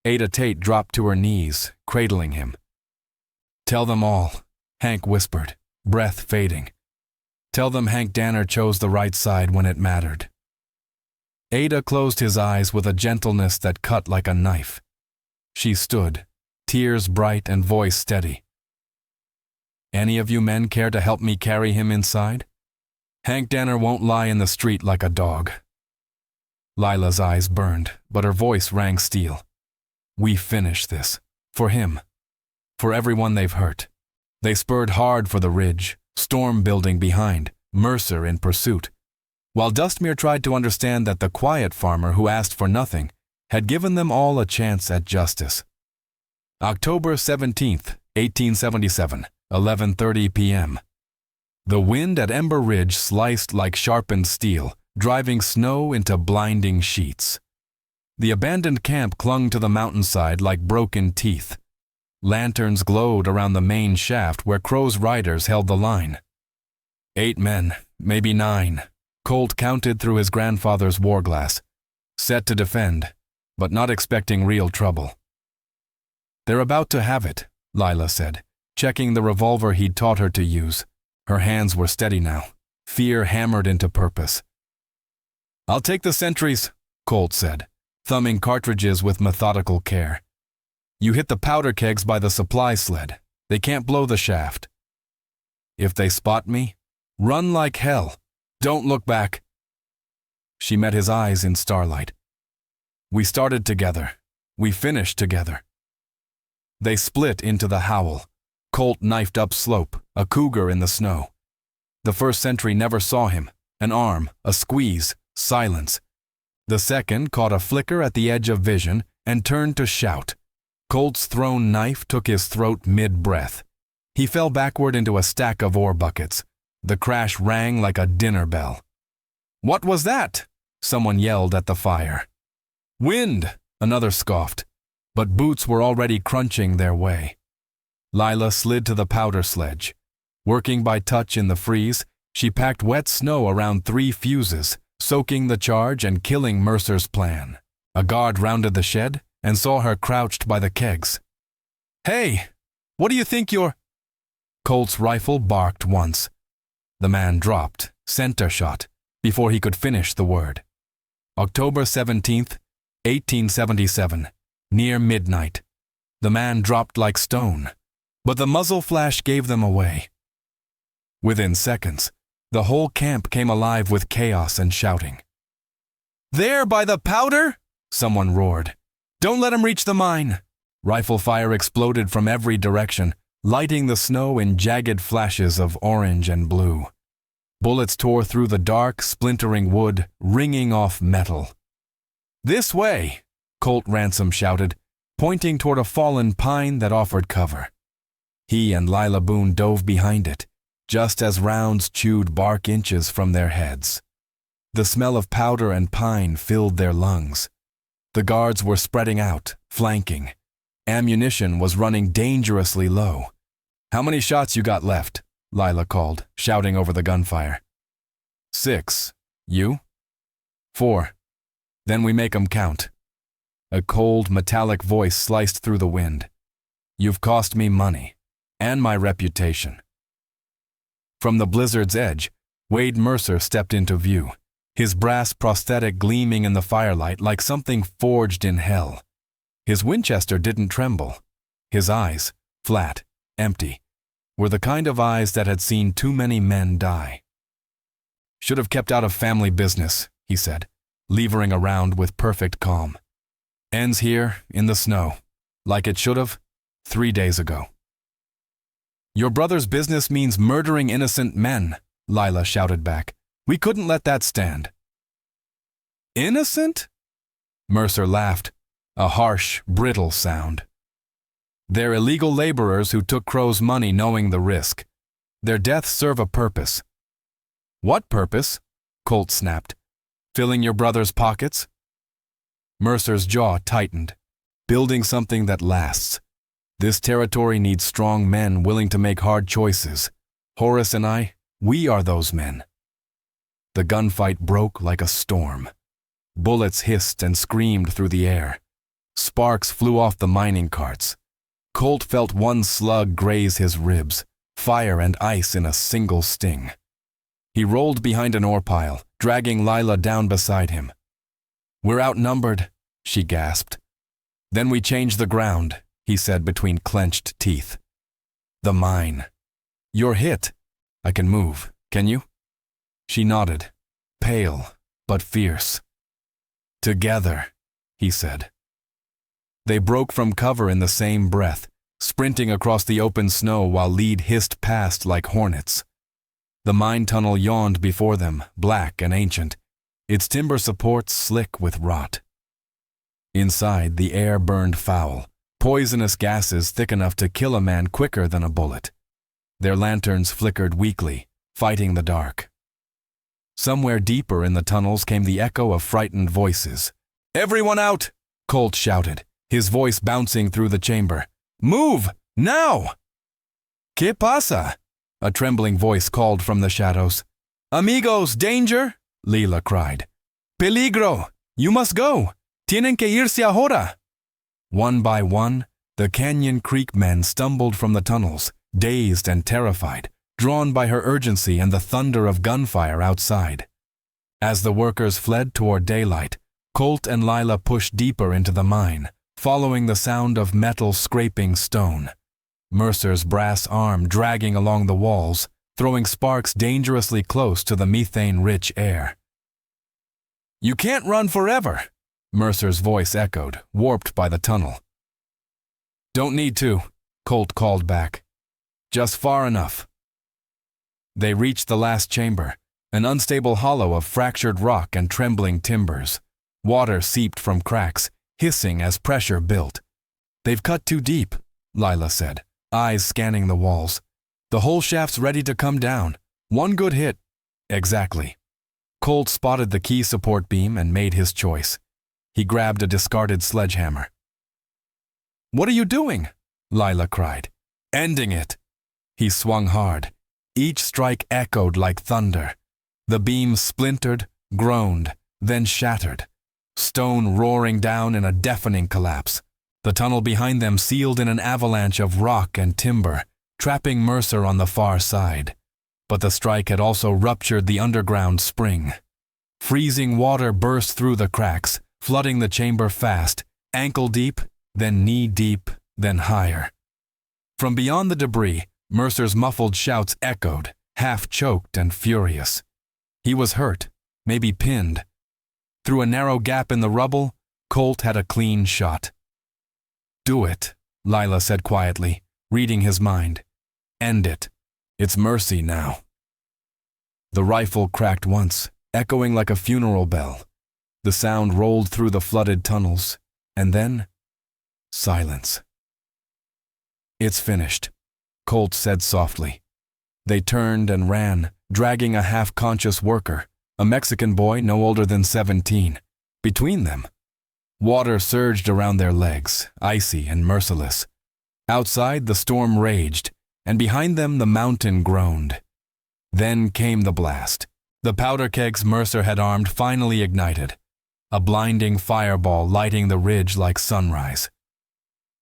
Ada Tate dropped to her knees, cradling him. "Tell them all," Hank whispered, breath fading. "Tell them Hank Danner chose the right side when it mattered." Ada closed his eyes with a gentleness that cut like a knife. She stood, tears bright and voice steady. "Any of you men care to help me carry him inside? Hank Danner won't lie in the street like a dog." Lila's eyes burned, but her voice rang steel. "We finish this. For him. for everyone they've hurt. They spurred hard for the ridge, storm building behind, Mercer in pursuit, while Dustmere tried to understand that the quiet farmer who asked for nothing had given them all a chance at justice. October 17th, 1877, 11:30 p.m. The wind at Ember Ridge sliced like sharpened steel, driving snow into blinding sheets. The abandoned camp clung to the mountainside like broken teeth. Lanterns glowed around the main shaft where Crow's riders held the line. 8 men, maybe 9, Colt counted through his grandfather's war glass, set to defend, but not expecting real trouble. "They're about to have it," Lila said, checking the revolver he'd taught her to use. Her hands were steady now, fear hammered into purpose. "I'll take the sentries," Colt said, thumbing cartridges with methodical care. "You hit the powder kegs by the supply sled. They can't blow the shaft. If they spot me, run like hell. Don't look back." She met his eyes in starlight. "We started together. We finished together." They split into the howl. Colt knifed up slope, a cougar in the snow. The first sentry never saw him. An arm, a squeeze, silence. The second caught a flicker at the edge of vision and turned to shout. Colt's thrown knife took his throat mid-breath. He fell backward into a stack of ore buckets. The crash rang like a dinner bell. "What was that?" Someone yelled at the fire. "Wind," another scoffed, but boots were already crunching their way. Lila slid to the powder sledge. Working by touch in the freeze, she packed wet snow around 3 fuses, soaking the charge and killing Mercer's plan. A guard rounded the shed and saw her crouched by the kegs. "Hey, what do you think you're—" Colt's rifle barked once. The man dropped, center shot, before he could finish the word. October 17th, 1877, near midnight. The man dropped like stone, but the muzzle flash gave them away. Within seconds, the whole camp came alive with chaos and shouting. "There by the powder!" someone roared. "Don't let him reach the mine!" Rifle fire exploded from every direction, lighting the snow in jagged flashes of orange and blue. Bullets tore through the dark, splintering wood, ringing off metal. "This way!" Colt Ransom shouted, pointing toward a fallen pine that offered cover. He and Lila Boone dove behind it, just as rounds chewed bark inches from their heads. The smell of powder and pine filled their lungs. The guards were spreading out, flanking. Ammunition was running dangerously low. "How many shots you got left?" Lila called, shouting over the gunfire. 6. You? 4. Then we make 'em count. A cold, metallic voice sliced through the wind. "You've cost me money, and my reputation." From the blizzard's edge, Wade Mercer stepped into view, his brass prosthetic gleaming in the firelight like something forged in hell. His Winchester didn't tremble. His eyes, flat, empty, were the kind of eyes that had seen too many men die. "Should have kept out of family business," he said, levering around with perfect calm. "Ends here, in the snow, like it should have, 3 days ago." "Your brother's business means murdering innocent men," Lila shouted back. "We couldn't let that stand." "Innocent?" Mercer laughed, a harsh, brittle sound. "They're illegal laborers who took Crow's money knowing the risk. Their deaths serve a purpose." "What purpose?" Colt snapped. "Filling your brother's pockets?" Mercer's jaw tightened. "Building something that lasts. This territory needs strong men willing to make hard choices. Horace and I, we are those men." The gunfight broke like a storm. Bullets hissed and screamed through the air. Sparks flew off the mining carts. Colt felt one slug graze his ribs, fire and ice in a single sting. He rolled behind an ore pile, dragging Lila down beside him. "We're outnumbered," she gasped. "Then we change the ground," he said between clenched teeth. "The mine. You're hit. I can move, can you?" She nodded, pale but fierce. "Together," he said. They broke from cover in the same breath, sprinting across the open snow while lead hissed past like hornets. The mine tunnel yawned before them, black and ancient, its timber supports slick with rot. Inside, the air burned foul, poisonous gases thick enough to kill a man quicker than a bullet. Their lanterns flickered weakly, fighting the dark. Somewhere deeper in the tunnels came the echo of frightened voices. "Everyone out!" Colt shouted, his voice bouncing through the chamber. "Move! Now!" "¿Qué pasa?" a trembling voice called from the shadows. "Amigos, danger!" Lila cried. "Peligro! You must go! Tienen que irse ahora!" One by one, the Canyon Creek men stumbled from the tunnels, dazed and terrified, drawn by her urgency and the thunder of gunfire outside. As the workers fled toward daylight, Colt and Lila pushed deeper into the mine, following the sound of metal scraping stone. Mercer's brass arm dragging along the walls, throwing sparks dangerously close to the methane-rich air. "You can't run forever," Mercer's voice echoed, warped by the tunnel. "Don't need to," Colt called back. "Just far enough." They reached the last chamber, an unstable hollow of fractured rock and trembling timbers. Water seeped from cracks, hissing as pressure built. "They've cut too deep," Lila said, eyes scanning the walls. "The whole shaft's ready to come down. One good hit." "Exactly." Colt spotted the key support beam and made his choice. He grabbed a discarded sledgehammer. "What are you doing?" Lila cried. "Ending it." He swung hard. Each strike echoed like thunder. The beam splintered, groaned, then shattered. Stone roaring down in a deafening collapse. The tunnel behind them sealed in an avalanche of rock and timber, trapping Mercer on the far side. But the strike had also ruptured the underground spring. Freezing water burst through the cracks, flooding the chamber fast, ankle-deep, then knee-deep, then higher. From beyond the debris, Mercer's muffled shouts echoed, half-choked and furious. He was hurt, maybe pinned. Through a narrow gap in the rubble, Colt had a clean shot. "Do it," Lila said quietly, reading his mind. "End it. It's mercy now." The rifle cracked once, echoing like a funeral bell. The sound rolled through the flooded tunnels, and then silence. "It's finished," Colt said softly. They turned and ran, dragging a half-conscious worker, a Mexican boy no older than 17, between them. Water surged around their legs, icy and merciless. Outside, the storm raged, and behind them the mountain groaned. Then came the blast. The powder kegs Mercer had armed finally ignited, a blinding fireball lighting the ridge like sunrise.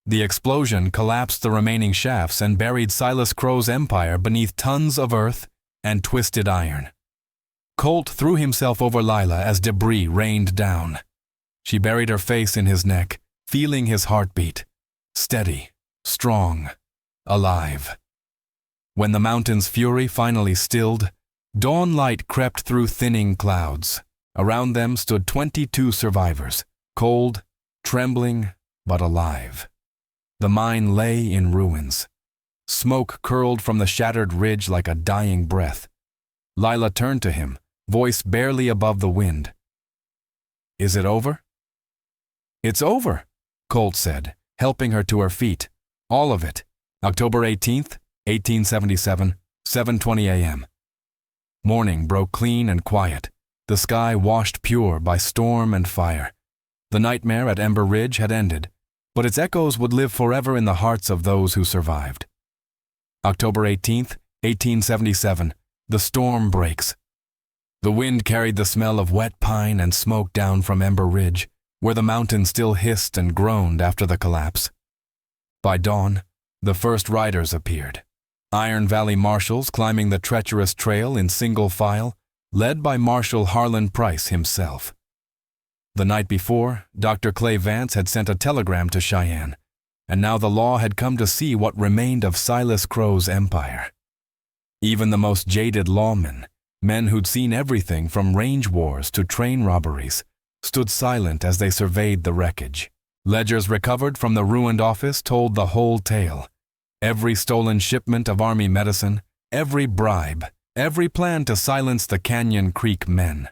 The explosion collapsed the remaining shafts and buried Silas Crow's empire beneath tons of earth and twisted iron. Colt threw himself over Lila as debris rained down. She buried her face in his neck, feeling his heartbeat. Steady, strong, alive. When the mountain's fury finally stilled, dawn light crept through thinning clouds. Around them stood 22 survivors, cold, trembling, but alive. The mine lay in ruins. Smoke curled from the shattered ridge like a dying breath. Lila turned to him, voice barely above the wind. "Is it over?" "It's over," Colt said, helping her to her feet. "All of it. October 18th, 1877, 7:20 a.m. Morning broke clean and quiet, the sky washed pure by storm and fire. The nightmare at Ember Ridge had ended, but its echoes would live forever in the hearts of those who survived. October 18th, 1877, the storm breaks. The wind carried the smell of wet pine and smoke down from Ember Ridge, where the mountain still hissed and groaned after the collapse. By dawn, the first riders appeared. Iron Valley marshals climbing the treacherous trail in single file, led by Marshal Harlan Price himself. The night before, Dr. Clay Vance had sent a telegram to Cheyenne, and now the law had come to see what remained of Silas Crow's empire. Even the most jaded lawmen, men who'd seen everything from range wars to train robberies, stood silent as they surveyed the wreckage. Ledgers recovered from the ruined office told the whole tale. Every stolen shipment of Army medicine, every bribe, every plan to silence the Canyon Creek men.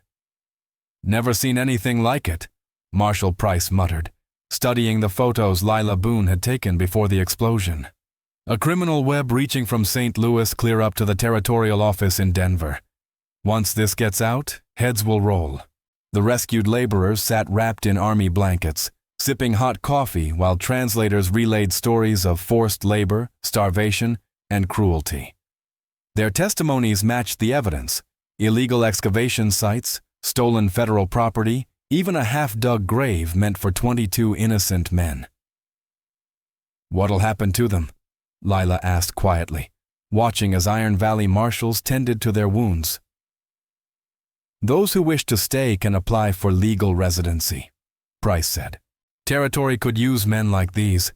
"Never seen anything like it," Marshal Price muttered, studying the photos Lila Boone had taken before the explosion. "A criminal web reaching from St. Louis clear up to the territorial office in Denver. Once this gets out, heads will roll." The rescued laborers sat wrapped in army blankets, sipping hot coffee while translators relayed stories of forced labor, starvation, and cruelty. Their testimonies matched the evidence: illegal excavation sites, stolen federal property, even a half-dug grave meant for 22 innocent men. "What'll happen to them?" Lila asked quietly, watching as Iron Valley marshals tended to their wounds. "Those who wish to stay can apply for legal residency," Price said. "Territory could use men like these,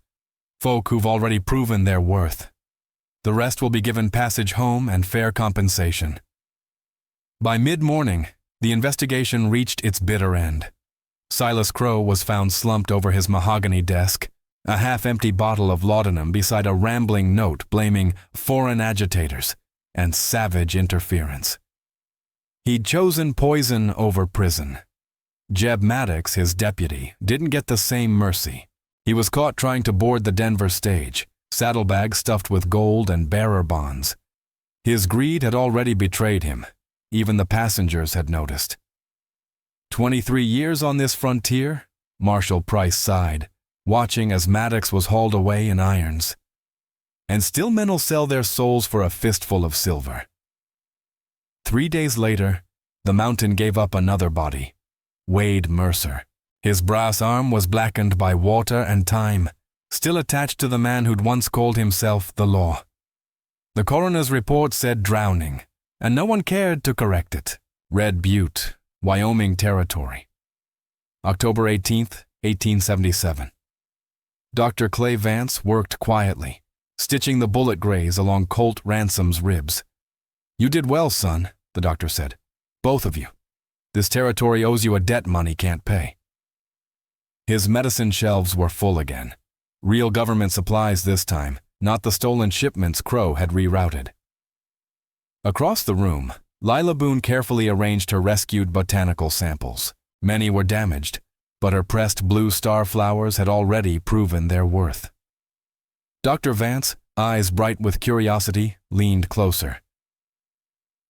folk who've already proven their worth. The rest will be given passage home and fair compensation." By mid-morning, the investigation reached its bitter end. Silas Crow was found slumped over his mahogany desk, a half-empty bottle of laudanum beside a rambling note blaming foreign agitators and savage interference. He'd chosen poison over prison. Jeb Maddox, his deputy, didn't get the same mercy. He was caught trying to board the Denver stage, saddlebags stuffed with gold and bearer bonds. His greed had already betrayed him. Even the passengers had noticed. 23 years on this frontier, Marshal Price sighed, watching as Maddox was hauled away in irons. And still men'll sell their souls for a fistful of silver. 3 days later, the mountain gave up another body, Wade Mercer. His brass arm was blackened by water and time, still attached to the man who'd once called himself the law. The coroner's report said drowning, and no one cared to correct it. Red Butte, Wyoming Territory. October 18th, 1877. Dr. Clay Vance worked quietly, stitching the bullet graze along Colt Ransom's ribs. "You did well, son," the doctor said. "Both of you. This territory owes you a debt money can't pay." His medicine shelves were full again. Real government supplies this time, not the stolen shipments Crow had rerouted. Across the room, Lila Boone carefully arranged her rescued botanical samples. Many were damaged, but her pressed blue star flowers had already proven their worth. Dr. Vance, eyes bright with curiosity, leaned closer.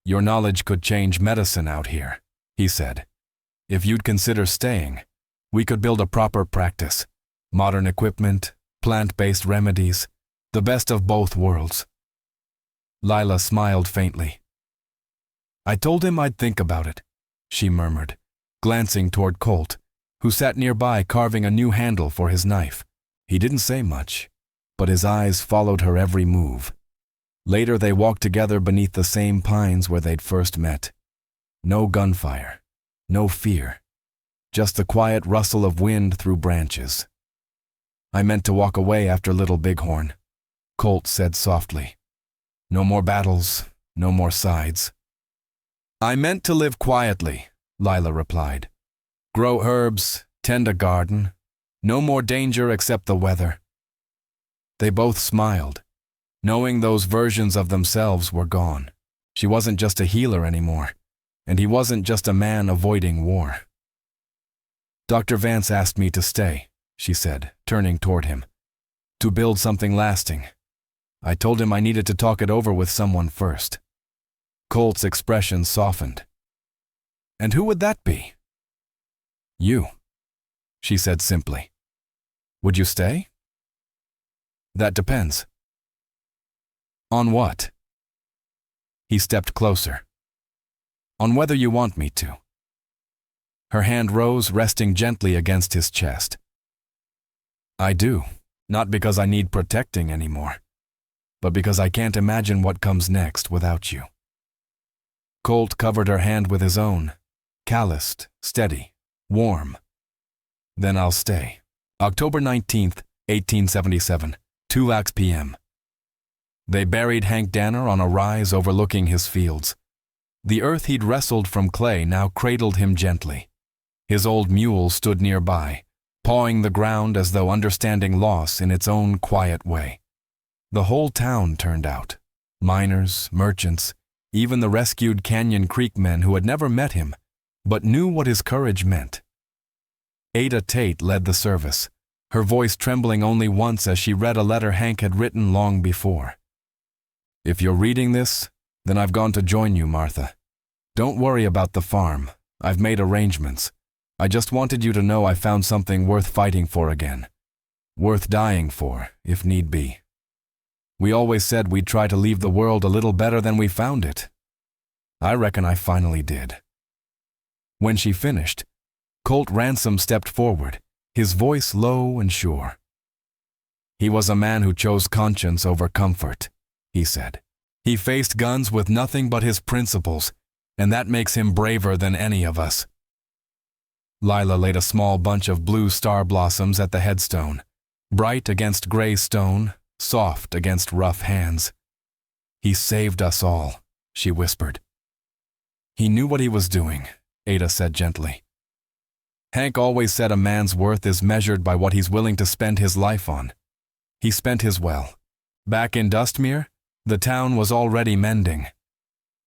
"Your knowledge could change medicine out here," he said. "If you'd consider staying, we could build a proper practice. Modern equipment, plant-based remedies, the best of both worlds." Lila smiled faintly. "I told him I'd think about it," she murmured, glancing toward Colt, who sat nearby carving a new handle for his knife. He didn't say much, but his eyes followed her every move. Later they walked together beneath the same pines where they'd first met. No gunfire, no fear, just the quiet rustle of wind through branches. "I meant to walk away after Little Bighorn," Colt said softly. "No more battles, no more sides." "I meant to live quietly," Lila replied. "Grow herbs, tend a garden. No more danger except the weather." They both smiled, knowing those versions of themselves were gone. She wasn't just a healer anymore, and he wasn't just a man avoiding war. "Dr. Vance asked me to stay," she said, turning toward him, "to build something lasting. I told him I needed to talk it over with someone first." Colt's expression softened. "And who would that be?" "You," she said simply. "Would you stay?" "That depends." "On what?" He stepped closer. "On whether you want me to." Her hand rose, resting gently against his chest. "I do, not because I need protecting anymore, but because I can't imagine what comes next without you." Colt covered her hand with his own, calloused, steady, warm. "Then I'll stay." October 19th, 1877, 2 p.m. They buried Hank Danner on a rise overlooking his fields. The earth he'd wrestled from Clay now cradled him gently. His old mule stood nearby, pawing the ground as though understanding loss in its own quiet way. The whole town turned out. Miners, merchants, even the rescued Canyon Creek men who had never met him, but knew what his courage meant. Ada Tate led the service, her voice trembling only once as she read a letter Hank had written long before. "If you're reading this, then I've gone to join you, Martha. Don't worry about the farm. I've made arrangements. I just wanted you to know I found something worth fighting for again. Worth dying for, if need be. We always said we'd try to leave the world a little better than we found it. I reckon I finally did." When she finished, Colt Ransom stepped forward, his voice low and sure. "He was a man who chose conscience over comfort," he said. "He faced guns with nothing but his principles, and that makes him braver than any of us." Lila laid a small bunch of blue star blossoms at the headstone, bright against gray stone, soft against rough hands. "He saved us all," she whispered. "He knew what he was doing," Ada said gently. "Hank always said a man's worth is measured by what he's willing to spend his life on. He spent his well. Back in Dustmere, the town was already mending.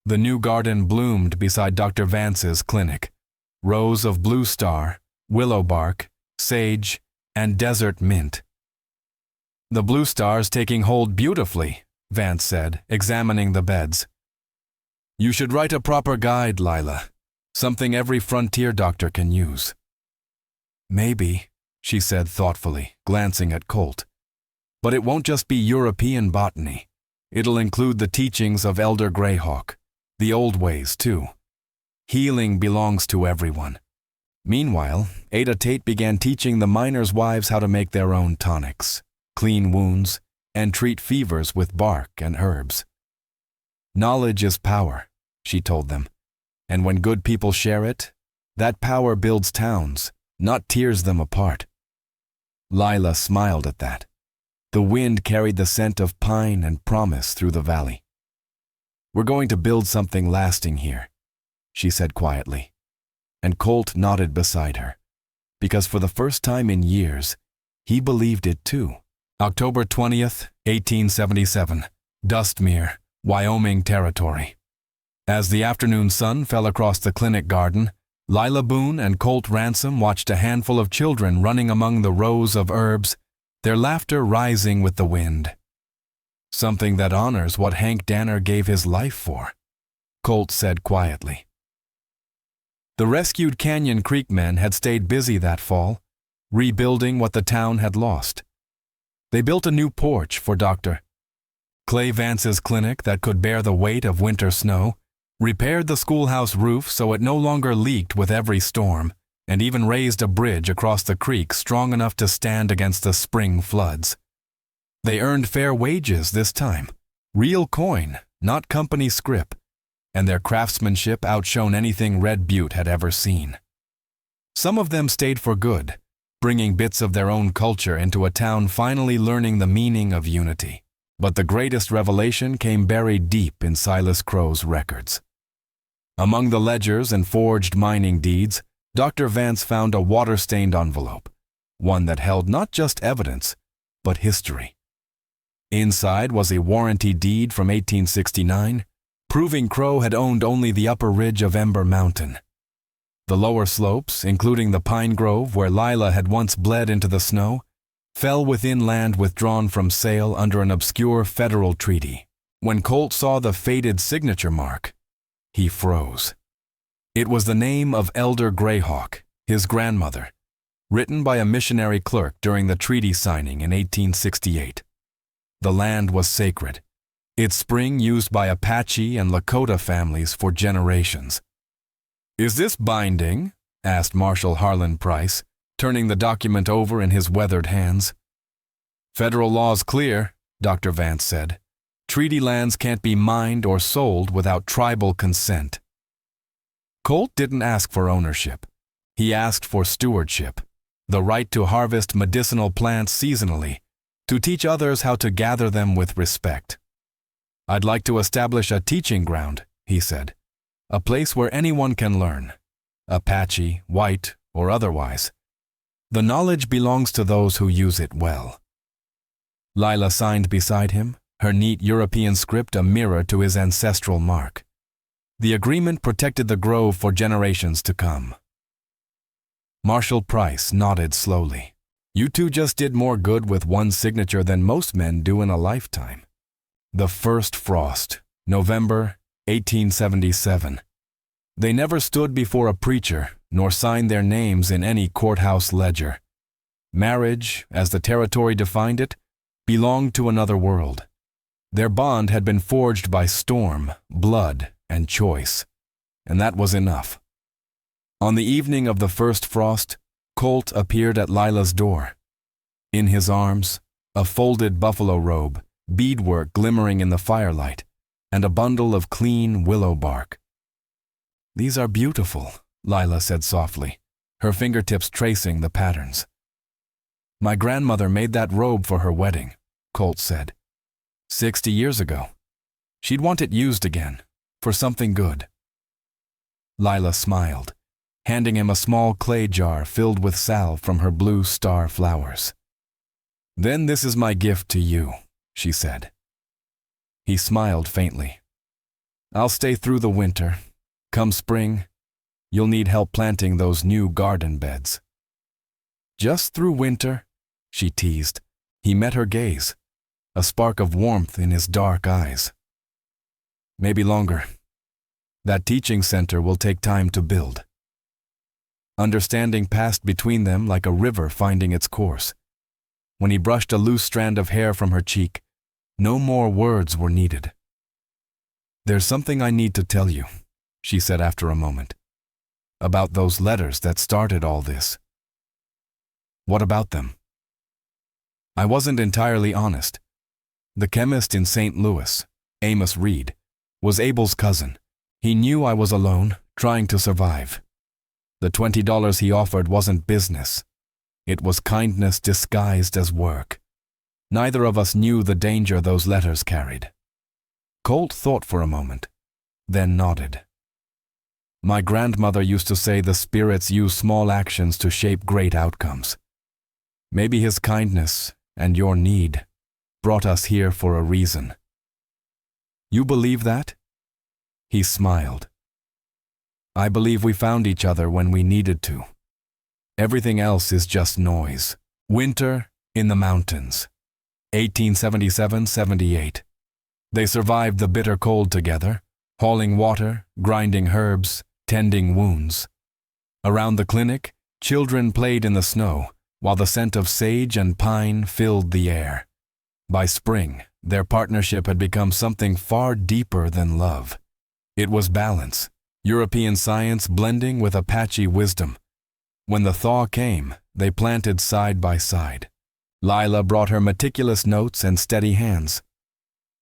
The new garden bloomed beside Dr. Vance's clinic. Rows of blue star, willow bark, sage, and desert mint. "The blue star's taking hold beautifully," Vance said, examining the beds. "You should write a proper guide, Lila. Something every frontier doctor can use." "Maybe," she said thoughtfully, glancing at Colt. "But it won't just be European botany. It'll include the teachings of Elder Greyhawk, the old ways, too. Healing belongs to everyone." Meanwhile, Ada Tate began teaching the miners' wives how to make their own tonics, clean wounds, and treat fevers with bark and herbs. "Knowledge is power," she told them, "and when good people share it, that power builds towns, not tears them apart." Lila smiled at that. The wind carried the scent of pine and promise through the valley. "We're going to build something lasting here," she said quietly, and Colt nodded beside her, because for the first time in years, he believed it too. October 20th, 1877, Dustmere, Wyoming Territory. As the afternoon sun fell across the clinic garden, Lila Boone and Colt Ransom watched a handful of children running among the rows of herbs, their laughter rising with the wind. "Something that honors what Hank Danner gave his life for," Colt said quietly. The rescued Canyon Creek men had stayed busy that fall, rebuilding what the town had lost. They built a new porch for Dr. Clay Vance's clinic that could bear the weight of winter snow, repaired the schoolhouse roof so it no longer leaked with every storm, and even raised a bridge across the creek strong enough to stand against the spring floods. They earned fair wages this time, real coin, not company scrip, and their craftsmanship outshone anything Red Butte had ever seen. Some of them stayed for good, bringing bits of their own culture into a town finally learning the meaning of unity. But the greatest revelation came buried deep in Silas Crow's records. Among the ledgers and forged mining deeds, Dr. Vance found a water-stained envelope, one that held not just evidence, but history. Inside was a warranty deed from 1869, proving Crow had owned only the upper ridge of Ember Mountain. The lower slopes, including the pine grove where Lila had once bled into the snow, fell within land withdrawn from sale under an obscure federal treaty. When Colt saw the faded signature mark, he froze. It was the name of Elder Greyhawk, his grandmother, written by a missionary clerk during the treaty signing in 1868. The land was sacred, its spring used by Apache and Lakota families for generations. "Is this binding?" asked Marshal Harlan Price, turning the document over in his weathered hands. "Federal law's clear," Dr. Vance said. "Treaty lands can't be mined or sold without tribal consent." Colt didn't ask for ownership. He asked for stewardship, the right to harvest medicinal plants seasonally, to teach others how to gather them with respect. "I'd like to establish a teaching ground," he said, "a place where anyone can learn, Apache, white, or otherwise. The knowledge belongs to those who use it well. Lila signed beside him, her neat European script a mirror to his ancestral mark. The agreement protected the grove for generations to come. Marshal Price nodded slowly. You two just did more good with one signature than most men do in a lifetime. The first frost, November 1877. They never stood before a preacher, nor signed their names in any courthouse ledger. Marriage, as the territory defined it, belonged to another world. Their bond had been forged by storm, blood, and choice, and that was enough. On the evening of the first frost, Colt appeared at Lila's door. In his arms, a folded buffalo robe, beadwork glimmering in the firelight, and a bundle of clean willow bark. These are beautiful, Lila said softly, her fingertips tracing the patterns. My grandmother made that robe for her wedding, Colt said. 60 years ago. She'd want it used again, for something good. Lila smiled, handing him a small clay jar filled with salve from her blue star flowers. Then this is my gift to you, she said. He smiled faintly. I'll stay through the winter. Come spring, you'll need help planting those new garden beds. Just through winter, she teased. He met her gaze, a spark of warmth in his dark eyes. Maybe longer. That teaching center will take time to build. Understanding passed between them like a river finding its course. When he brushed a loose strand of hair from her cheek, no more words were needed. There's something I need to tell you, she said after a moment, about those letters that started all this. What about them? I wasn't entirely honest. The chemist in St. Louis, Amos Reed, was Abel's cousin. He knew I was alone, trying to survive. The $20 he offered wasn't business. It was kindness disguised as work. Neither of us knew the danger those letters carried. Colt thought for a moment, then nodded. My grandmother used to say the spirits use small actions to shape great outcomes. Maybe his kindness and your need brought us here for a reason. You believe that? He smiled. I believe we found each other when we needed to. Everything else is just noise. Winter in the mountains. 1877-78. They survived the bitter cold together, hauling water, grinding herbs, tending wounds. Around the clinic, children played in the snow, while the scent of sage and pine filled the air. By spring, their partnership had become something far deeper than love. It was balance, European science blending with Apache wisdom. When the thaw came, they planted side by side. Lila brought her meticulous notes and steady hands.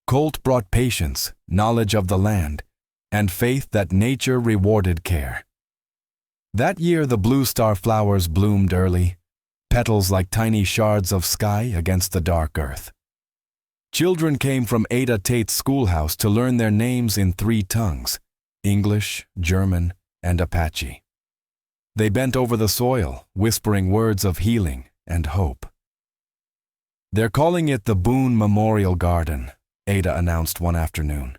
Colt brought patience, knowledge of the land, and faith that nature rewarded care. That year the blue star flowers bloomed early, petals like tiny shards of sky against the dark earth. Children came from Ada Tate's schoolhouse to learn their names in 3 tongues, English, German, and Apache. They bent over the soil, whispering words of healing and hope. They're calling it the Boone Memorial Garden, Ada announced one afternoon.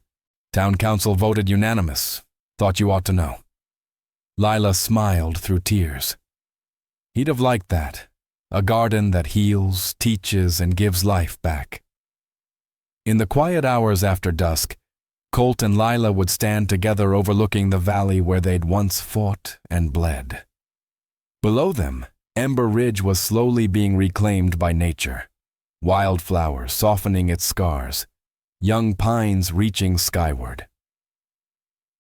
Town council voted unanimous. Thought you ought to know. Lila smiled through tears. He'd have liked that. A garden that heals, teaches, and gives life back. In the quiet hours after dusk, Colt and Lila would stand together overlooking the valley where they'd once fought and bled. Below them, Ember Ridge was slowly being reclaimed by nature. Wildflowers softening its scars, young pines reaching skyward.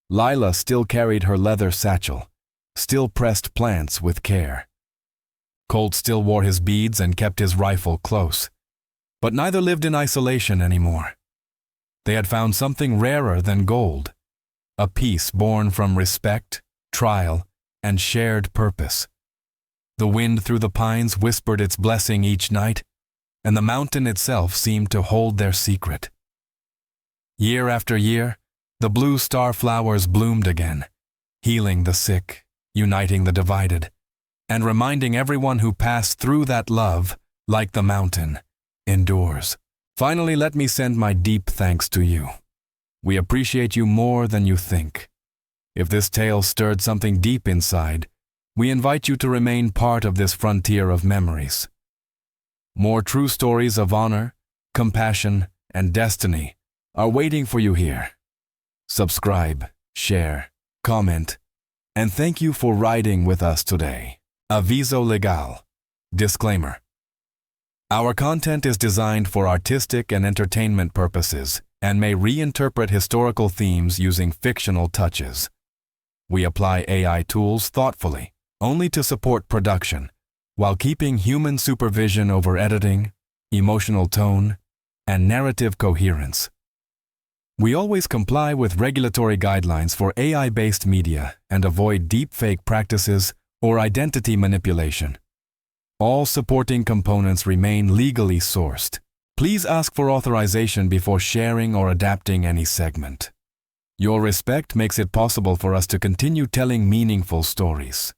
Lila still carried her leather satchel, still pressed plants with care. Colt still wore his beads and kept his rifle close, but neither lived in isolation anymore. They had found something rarer than gold, a peace born from respect, trial, and shared purpose. The wind through the pines whispered its blessing each night, and the mountain itself seemed to hold their secret. Year after year, the blue star flowers bloomed again, healing the sick, uniting the divided. and reminding everyone who passed through that love, like the mountain, endures. Finally, let me send my deep thanks to you. We appreciate you more than you think. If this tale stirred something deep inside, we invite you to remain part of this frontier of memories. More true stories of honor, compassion, and destiny are waiting for you here. Subscribe, share, comment, and thank you for riding with us today. Aviso legal. Disclaimer. Our content is designed for artistic and entertainment purposes and may reinterpret historical themes using fictional touches. We apply AI tools thoughtfully, only to support production, while keeping human supervision over editing, emotional tone, and narrative coherence. We always comply with regulatory guidelines for AI-based media and avoid deepfake practices or identity manipulation. All supporting components remain legally sourced. Please ask for authorization before sharing or adapting any segment. Your respect makes it possible for us to continue telling meaningful stories.